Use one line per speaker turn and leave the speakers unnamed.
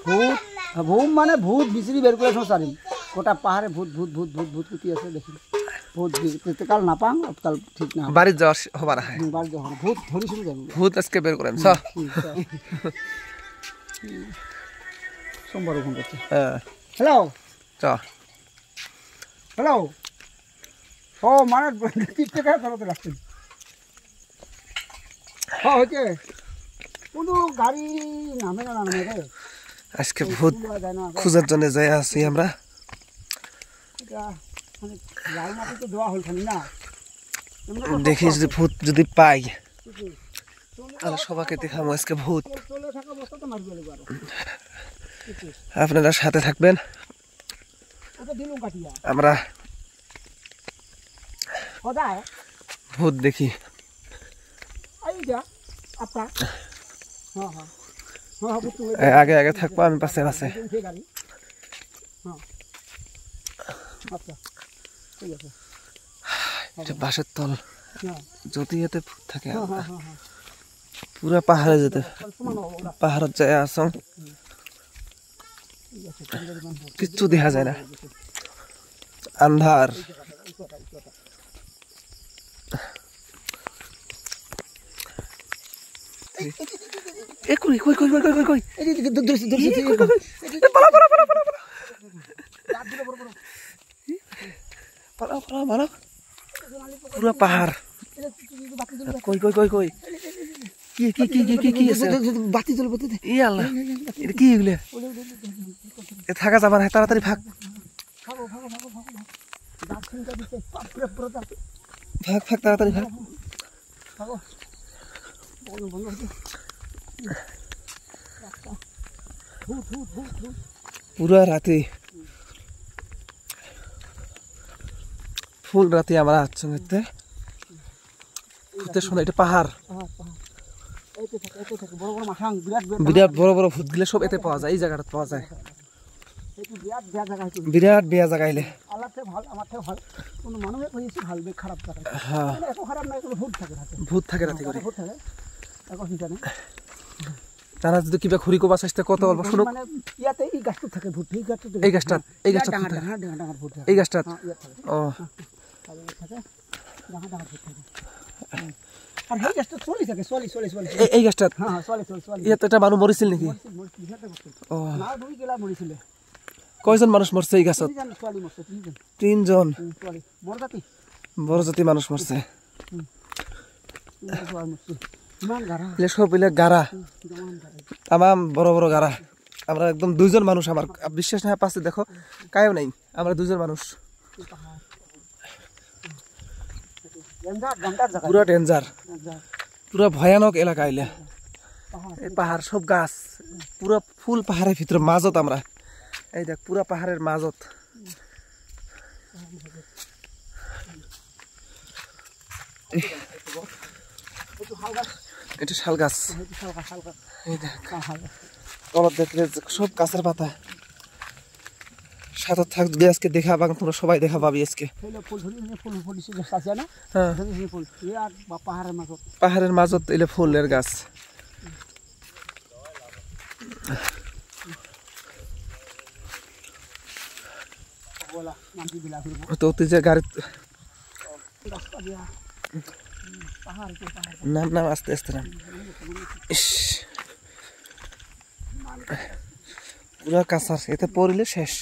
ভূত ভূত মানে ভূত বিচৰি বের করে চারিম গোটা পাহাড়ে ভূত ভূত ভূত ভূত ভূত কুতি আছে দেখি ভূত কাল নাপাং কাল ঠিক না
বাড়ি যাওয়ার হবার হয়
বাড়ি যাওয়ার ভূত ধরিছিল যাবো
ভূত আজকে বের করেন
সোমবার ফোন করছে হ্যালো
চ
হ্যালো ও মানে টাকা করতে লাগছে হচ্ছে কোনো গাড়ি নামে না নামে রে
আজকে ভূত খোঁজার জন্য যাই আছি আমরা
লাল মাটি তো দেওয়া হল খানি না
দেখি যদি ভূত যদি পাই তাহলে সবাইকে দেখাবো আজকে ভূত আপনারা সাথে থাকবেন আমরা ভূত দেখি আগে আগে থাকবো আমি পাশে পাশে বাসের তল যদি এতে ভূত থাকে পুরা পাহাড়ে যেতে পাহাড়ত যায় আসং কিচ্ছু দেখা যায় না আন্ধার কই কই কই কই কই কই পুরা পাহাড় কই কই কই কই কি কি কি কি কি কি আছে
বাতি জ্বলবে তো
ই আল্লাহ এটা কি এগুলো এ থাকা যাবে না তাড়াতাড়ি ভাগ ভাগ ভাগ তাড়াতাড়ি ভাগ পুরা রাতে ফুল রাতে আমরা একসঙ্গে ভূতের শোনা এটা পাহাড় বিরাট বড় বড় ভূত গিলে সব এতে পাওয়া যায় এই জায়গাটা পাওয়া যায় বিরাট বেয়া জায়গা এলে ভূত থাকে রাতে করে তারা যদি কিবা ঘুরি কবা চেষ্টা কত অল্প শুনো
এই গাছটা থাকে ভূত
এই গাছটা এই গাছটা এই গাছটা ও এই গাছটা ইয়াত এটা মানুষ মরিছিল নাকি ও কয়জন মানুষ মরছে এই গাছত 3 জন বড় জাতি মানুষ মরছে সব এলে গাড়া তামাম বড় বড় গাড়া আমরা একদম 2 জন মানুষ আমার বিশ্বাস না পাশে দেখো কায়ও নাই আমরা 2 জন মানুষ পুরা ডেঞ্জার পুরা ভয়ানক এলাকা এলে এই পাহাড় সব গাছ পুরা ফুল পাহাড়ের ভিতরে মাজত আমরা এই দেখ পুরা পাহাড়ের মাজত এটা শাল গাছ তলত দেখলে সব গাছের পাতা সাথে থাকবে আজকে দেখা পাবেন তোমরা সবাই দেখা পাবি আজকে পাহাড়ের মাজত এলে ফুলের গাছ তো তুই যে গাড়ি নাম নাম আস্তে আস্তে নাম পুরা কাঁচার এতে পড়লে শেষ